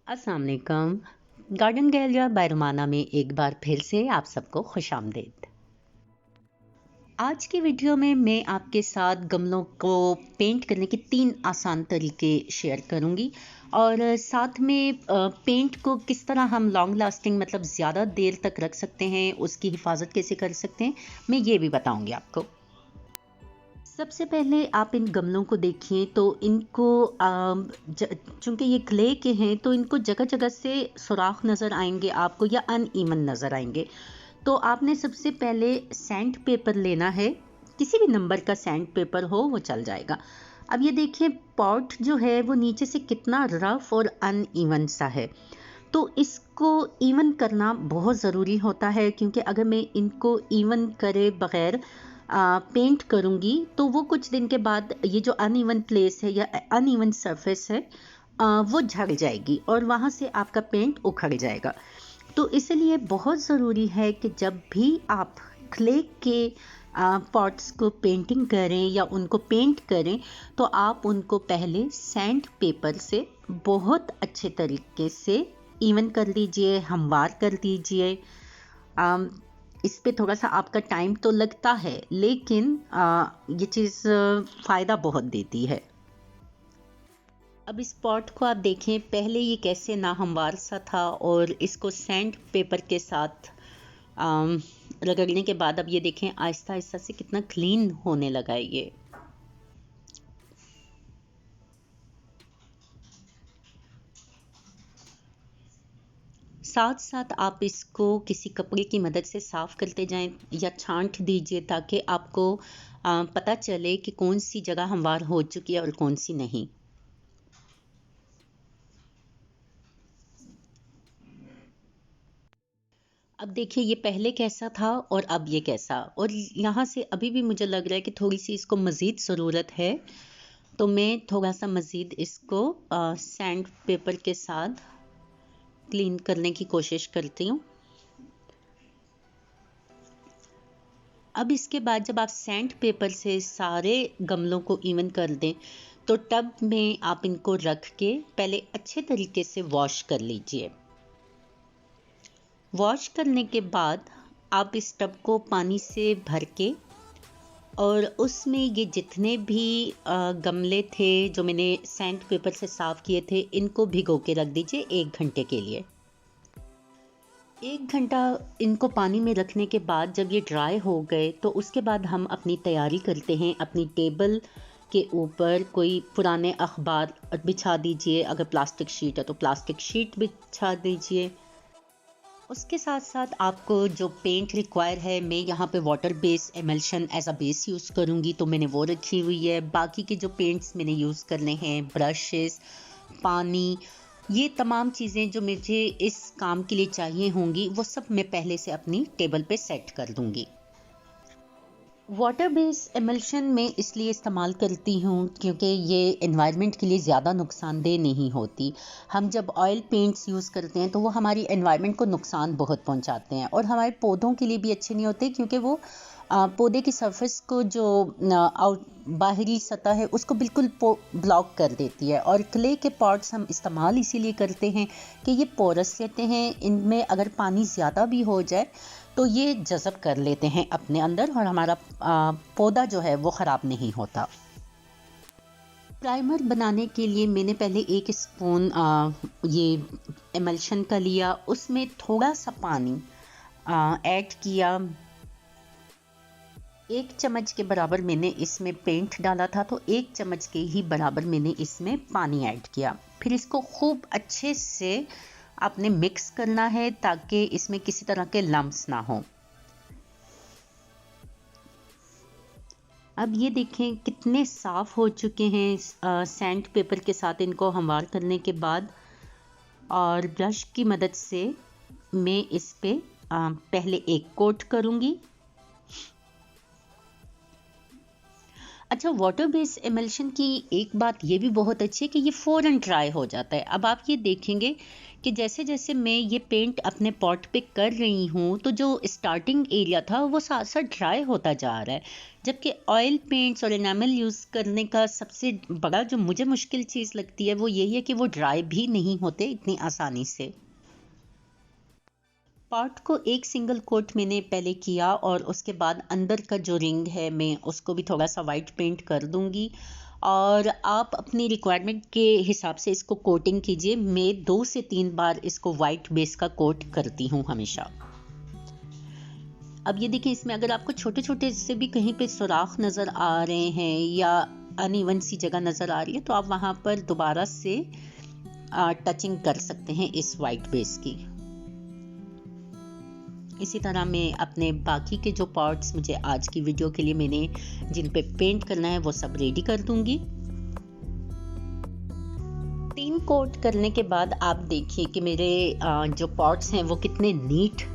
अस्सलाम वालेकुम। Garden Galleria bye रुमाना में एक बार फिर से आप सबको खुशामदीद। आज की वीडियो में मैं आपके साथ गमलों को पेंट करने के 3 आसान तरीके शेयर करूंगी और साथ में पेंट को किस तरह हम लॉन्ग लास्टिंग मतलब ज़्यादा देर तक रख सकते हैं, उसकी हिफाजत कैसे कर सकते हैं, मैं ये भी बताऊंगी आपको। सबसे पहले आप इन गमलों को देखिए तो इनको चूंकि ये क्ले के हैं तो इनको जगह जगह से सुराख नज़र आएंगे आपको या अनइवन नज़र आएंगे। तो आपने सबसे पहले सैंड पेपर लेना है, किसी भी नंबर का सैंड पेपर हो वो चल जाएगा। अब ये देखिए पॉट जो है वो नीचे से कितना रफ और अनइवन सा है, तो इसको इवन करना बहुत ज़रूरी होता है क्योंकि अगर मैं इनको इवन करे बगैर पेंट करूँगी तो वो कुछ दिन के बाद ये जो अनइवन प्लेस है या अनइवन सरफेस है वो झड़ जाएगी और वहाँ से आपका पेंट उखड़ जाएगा। तो इसलिए बहुत ज़रूरी है कि जब भी आप क्ले के पॉट्स को पेंटिंग करें या उनको पेंट करें तो आप उनको पहले सैंड पेपर से बहुत अच्छे तरीके से इवन कर लीजिए, हमवार कर लीजिए। इस पे थोड़ा सा आपका टाइम तो लगता है लेकिन ये चीज़ फ़ायदा बहुत देती है। अब इस पॉट को आप देखें, पहले ये कैसे नाहमवार सा था और इसको सैंड पेपर के साथ रगड़ने के बाद अब ये देखें आहिस्ता आहिस्ता से कितना क्लीन होने लगा है ये। साथ साथ आप इसको किसी कपड़े की मदद से साफ़ करते जाएं या छांट दीजिए ताकि आपको पता चले कि कौन सी जगह हमवार हो चुकी है और कौन सी नहीं। अब देखिए ये पहले कैसा था और अब ये कैसा, और यहाँ से अभी भी मुझे लग रहा है कि थोड़ी सी इसको मज़ीद ज़रूरत है, तो मैं थोड़ा सा मज़ीद इसको सैंड पेपर के साथ क्लीन करने की कोशिश करती हूँ। अब इसके बाद जब आप सैंड पेपर से सारे गमलों को इवन कर दें तो टब में आप इनको रख के पहले अच्छे तरीके से वॉश कर लीजिए। वॉश करने के बाद आप इस टब को पानी से भर के और उसमें ये जितने भी गमले थे जो मैंने सैंड पेपर से साफ़ किए थे इनको भिगो के रख दीजिए 1 घंटे के लिए। 1 घंटा इनको पानी में रखने के बाद जब ये ड्राई हो गए तो उसके बाद हम अपनी तैयारी करते हैं। अपनी टेबल के ऊपर कोई पुराने अखबार बिछा दीजिए, अगर प्लास्टिक शीट है तो प्लास्टिक शीट बिछा दीजिए। उसके साथ साथ आपको जो पेंट रिक्वायर है, मैं यहाँ पे water base emulsion as a base use करूँगी तो मैंने वो रखी हुई है। बाकी के जो पेंट्स मैंने यूज़ करने हैं, ब्रशेस, पानी, ये तमाम चीज़ें जो मुझे इस काम के लिए चाहिए होंगी वो सब मैं पहले से अपनी टेबल पे सेट कर दूँगी। वाटर बेस एमल्शन में इसलिए इस्तेमाल करती हूँ क्योंकि ये एनवायरनमेंट के लिए ज़्यादा नुकसानदेह नहीं होती। हम जब ऑयल पेंट्स यूज़ करते हैं तो वो हमारी एनवायरनमेंट को नुकसान बहुत पहुँचाते हैं और हमारे पौधों के लिए भी अच्छे नहीं होते क्योंकि वो पौधे की सरफेस को जो आउट बाहरी सतह है उसको बिल्कुल ब्लॉक कर देती है। और क्ले के पॉट्स हम इस्तेमाल इसीलिए करते हैं कि ये पोरस रहते हैं, इनमें अगर पानी ज़्यादा भी हो जाए तो ये जज़ब कर लेते हैं अपने अंदर और हमारा पौधा जो है वो ख़राब नहीं होता। प्राइमर बनाने के लिए मैंने पहले 1 स्पून ये एमल्शन का लिया, उसमें थोड़ा सा पानी ऐड किया। 1 चम्मच के बराबर मैंने इसमें पेंट डाला था तो 1 चम्मच के ही बराबर मैंने इसमें पानी ऐड किया। फिर इसको खूब अच्छे से आपने मिक्स करना है ताकि इसमें किसी तरह के लम्प्स ना हो। अब ये देखें कितने साफ़ हो चुके हैं सैंड पेपर के साथ इनको हमवार करने के बाद, और ब्रश की मदद से मैं इस पे पहले एक कोट करूँगी। अच्छा, वाटर बेस्ड एमल्शन की एक बात ये भी बहुत अच्छी है कि ये फ़ौरन ड्राई हो जाता है। अब आप ये देखेंगे कि जैसे-जैसे मैं ये पेंट अपने पॉट पे कर रही हूँ, तो जो स्टार्टिंग एरिया था वो साथ-साथ ड्राई होता जा रहा है। जबकि ऑयल पेंट्स और एनामल यूज़ करने का सबसे बड़ा जो मुझे मुश्किल चीज़ लगती है वो यही है कि वो ड्राई भी नहीं होते इतनी आसानी से। पॉट को एक सिंगल कोट मैंने पहले किया और उसके बाद अंदर का जो रिंग है मैं उसको भी थोड़ा सा वाइट पेंट कर दूंगी। और आप अपनी रिक्वायरमेंट के हिसाब से इसको कोटिंग कीजिए। मैं 2 से 3 बार इसको वाइट बेस का कोट करती हूँ हमेशा। अब ये देखिए, इसमें अगर आपको छोटे छोटे से भी कहीं पे सुराख नज़र आ रहे हैं या अनइवन सी जगह नज़र आ रही है तो आप वहाँ पर दोबारा से टचिंग कर सकते हैं इस वाइट बेस की। इसी तरह मैं अपने बाकी के जो पार्ट्स मुझे आज की वीडियो के लिए मैंने जिन पे पेंट करना है वो सब रेडी कर दूंगी। 3 कोट करने के बाद आप देखिए कि मेरे जो पॉट्स हैं वो कितने नीट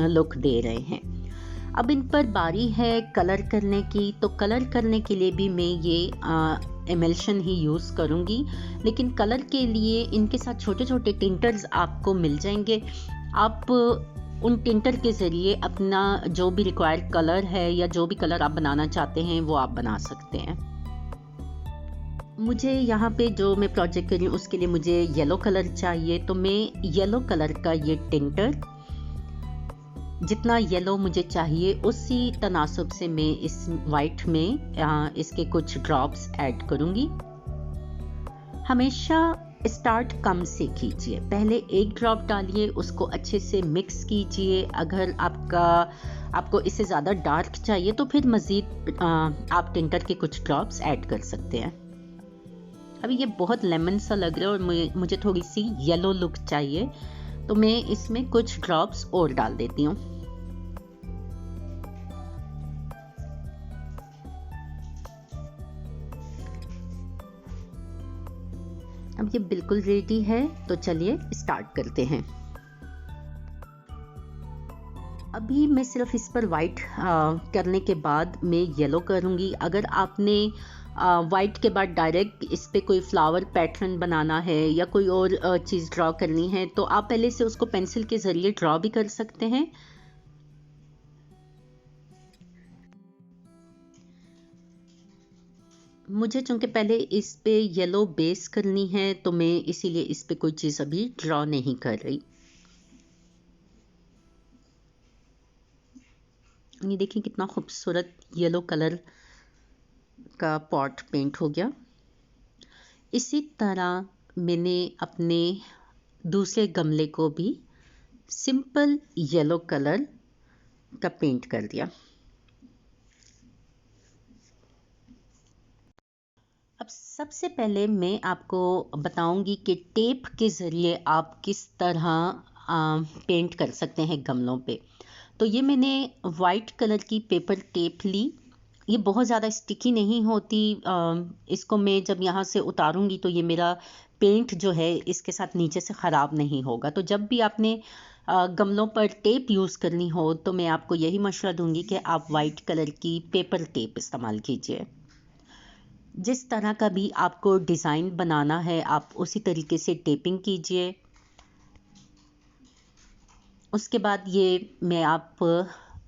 लुक दे रहे हैं। अब इन पर बारी है कलर करने की, तो कलर करने के लिए भी मैं ये एमल्शन ही यूज़ करूँगी। लेकिन कलर के लिए इनके साथ छोटे छोटे टिंटर्स आपको मिल जाएंगे। आप उन टिंटर के ज़रिए अपना जो भी रिक्वायर्ड कलर है या जो भी कलर आप बनाना चाहते हैं वो आप बना सकते हैं। मुझे यहाँ पे जो मैं प्रोजेक्ट कर रही हूँ उसके लिए मुझे येलो कलर चाहिए, तो मैं येलो कलर का ये टिंटर जितना येलो मुझे चाहिए उसी तनासब से मैं इस वाइट में इसके कुछ ड्रॉप्स ऐड करूँगी। हमेशा स्टार्ट कम से कीजिए, पहले एक ड्रॉप डालिए, उसको अच्छे से मिक्स कीजिए। अगर आपको इससे ज़्यादा डार्क चाहिए तो फिर मज़ीद आप टिंटर के कुछ ड्रॉप्स ऐड कर सकते हैं। अभी ये बहुत लेमन सा लग रहा है और मुझे थोड़ी सी येलो लुक चाहिए, तो मैं इसमें कुछ ड्रॉप्स और डाल देती हूँ। अब ये बिल्कुल रेडी है, तो चलिए स्टार्ट करते हैं। अभी मैं सिर्फ इस पर वाइट करने के बाद मैं येलो करूँगी। अगर आपने वाइट के बाद डायरेक्ट इस पे कोई फ्लावर पैटर्न बनाना है या कोई और चीज़ ड्रॉ करनी है तो आप पहले से उसको पेंसिल के ज़रिए ड्रॉ भी कर सकते हैं। मुझे चूंकि पहले इस पे येलो बेस करनी है तो मैं इसीलिए इस पे कोई चीज़ अभी ड्रॉ नहीं कर रही। ये देखिए कितना खूबसूरत येलो कलर का पॉट पेंट हो गया। इसी तरह मैंने अपने दूसरे गमले को भी सिंपल येलो कलर का पेंट कर दिया। अब सबसे पहले मैं आपको बताऊंगी कि टेप के ज़रिए आप किस तरह पेंट कर सकते हैं गमलों पे। तो ये मैंने वाइट कलर की पेपर टेप ली। ये बहुत ज़्यादा स्टिकी नहीं होती। इसको मैं जब यहाँ से उतारूंगी तो ये मेरा पेंट जो है इसके साथ नीचे से ख़राब नहीं होगा। तो जब भी आपने गमलों पर टेप यूज़ करनी हो तो मैं आपको यही मशवरा दूंगी कि आप वाइट कलर की पेपर टेप इस्तेमाल कीजिए। जिस तरह का भी आपको डिज़ाइन बनाना है आप उसी तरीके से टेपिंग कीजिए। उसके बाद ये मैं आप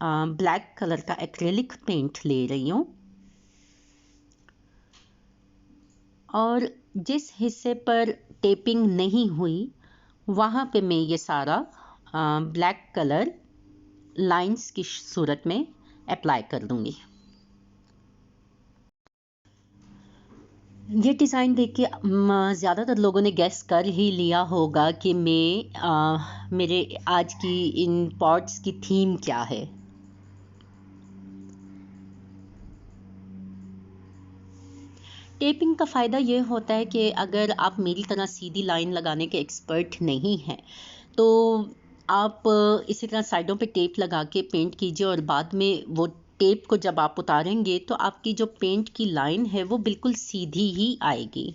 ब्लैक कलर का एक्रेलिक पेंट ले रही हूँ और जिस हिस्से पर टेपिंग नहीं हुई वहाँ पे मैं ये सारा ब्लैक कलर लाइंस की सूरत में अप्लाई कर दूँगी। ये डिज़ाइन देख के ज़्यादातर लोगों ने गेस कर ही लिया होगा कि मेरे आज की इन पॉट्स की थीम क्या है। टेपिंग का फ़ायदा ये होता है कि अगर आप मेरी तरह सीधी लाइन लगाने के एक्सपर्ट नहीं हैं तो आप इसी तरह साइडों पे टेप लगा के पेंट कीजिए और बाद में वो टेप को जब आप उतारेंगे तो आपकी जो पेंट की लाइन है वो बिल्कुल सीधी ही आएगी।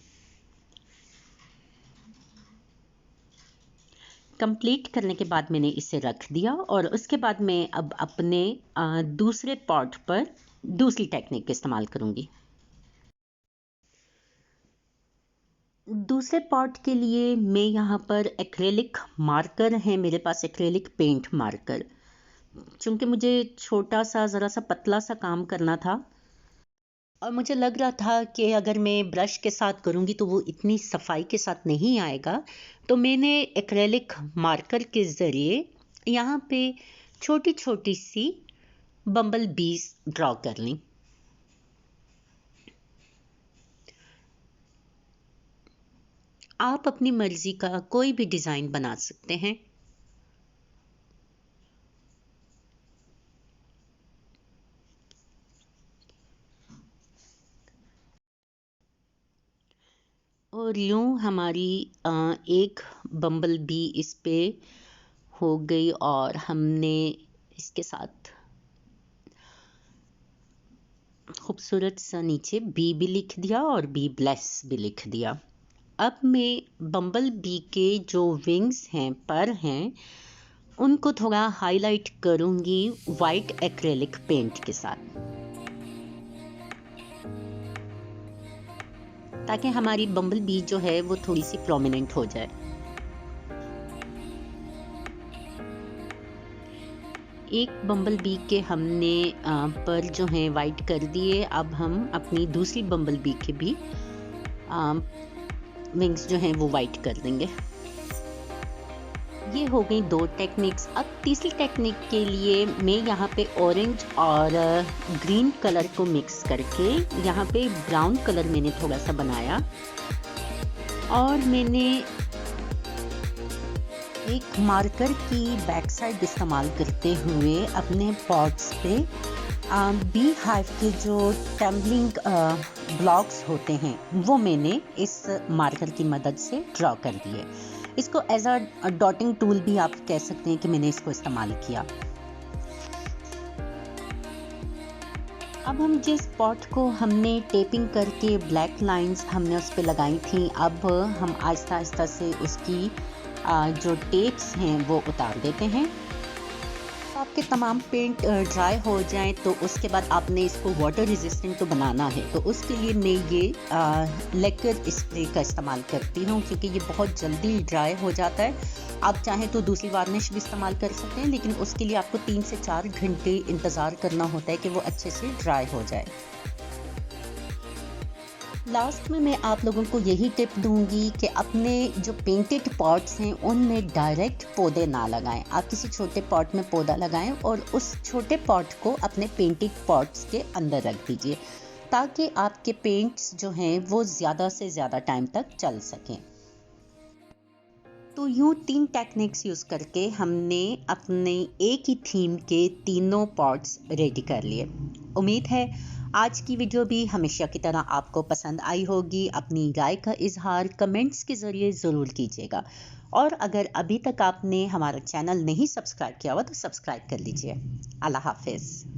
कंप्लीट करने के बाद मैंने इसे रख दिया और उसके बाद मैं अब अपने दूसरे पॉट पर दूसरी टेक्निक इस्तेमाल करूँगी। दूसरे पॉट के लिए मैं यहाँ पर एक्रेलिक मार्कर है मेरे पास, एक्रेलिक पेंट मार्कर। चूँकि मुझे छोटा सा ज़रा सा पतला सा काम करना था और मुझे लग रहा था कि अगर मैं ब्रश के साथ करूँगी तो वो इतनी सफाई के साथ नहीं आएगा, तो मैंने एक्रेलिक मार्कर के ज़रिए यहाँ पे छोटी छोटी सी बम्बल बीज ड्रॉ कर ली। आप अपनी मर्जी का कोई भी डिज़ाइन बना सकते हैं। और यूँ हमारी एक बम्बल बी इस पे हो गई और हमने इसके साथ खूबसूरत सा नीचे बी भी लिख दिया और बी ब्लेस भी लिख दिया। अब मैं बम्बल बी के जो विंग्स हैं, पर हैं, उनको थोड़ा हाईलाइट करूँगी वाइट एक्रेलिक पेंट के साथ, ताकि हमारी बम्बल बी जो है वो थोड़ी सी प्रोमिनेंट हो जाए। एक बम्बल बी के हमने पर जो हैं वाइट कर दिए। अब हम अपनी दूसरी बम्बल बी के भी विंग्स जो हैं वो वाइट कर देंगे। ये हो गई दो टेक्निक्स। अब तीसरी टेक्निक के लिए मैं यहाँ पे ऑरेंज और ग्रीन कलर को मिक्स करके यहाँ पे ब्राउन कलर मैंने थोड़ा सा बनाया और मैंने एक मार्कर की बैक साइड इस्तेमाल करते हुए अपने पॉट्स पे बी हाइव के जो टम्बलिंग ब्लॉक्स होते हैं वो मैंने इस मार्कर की मदद से ड्रॉ कर दिए। इसको एज अ डॉटिंग टूल भी आप कह सकते हैं कि मैंने इसको इस्तेमाल किया। अब हम जिस पॉट को हमने टेपिंग करके ब्लैक लाइंस हमने उस पर लगाई थी, अब हम आहिस्ता आहिस्ता से उसकी जो टेप्स हैं वो उतार देते हैं। आपके तमाम पेंट ड्राई हो जाएं तो उसके बाद आपने इसको वाटर रेजिस्टेंट तो बनाना है, तो उसके लिए मैं ये लेकर स्प्रे का इस्तेमाल करती हूँ, क्योंकि ये बहुत जल्दी ड्राई हो जाता है। आप चाहें तो दूसरी वार्निश भी इस्तेमाल कर सकते हैं, लेकिन उसके लिए आपको 3 से 4 घंटे इंतज़ार करना होता है कि वो अच्छे से ड्राई हो जाए। लास्ट में मैं आप लोगों को यही टिप दूंगी कि अपने जो पेंटेड पॉट्स हैं उनमें डायरेक्ट पौधे ना लगाएं। आप किसी छोटे पॉट में पौधा लगाएं और उस छोटे पॉट को अपने पेंटेड पॉट्स के अंदर रख दीजिए, ताकि आपके पेंट्स जो हैं वो ज़्यादा से ज़्यादा टाइम तक चल सकें। तो यूँ 3 टेक्निक्स यूज़ करके हमने अपने एक ही थीम के तीनों पॉट्स रेडी कर लिए। उम्मीद है आज की वीडियो भी हमेशा की तरह आपको पसंद आई होगी। अपनी राय का इजहार कमेंट्स के ज़रिए ज़रूर कीजिएगा, और अगर अभी तक आपने हमारा चैनल नहीं सब्सक्राइब किया हुआ तो सब्सक्राइब कर लीजिए। अल्लाह हाफिज़।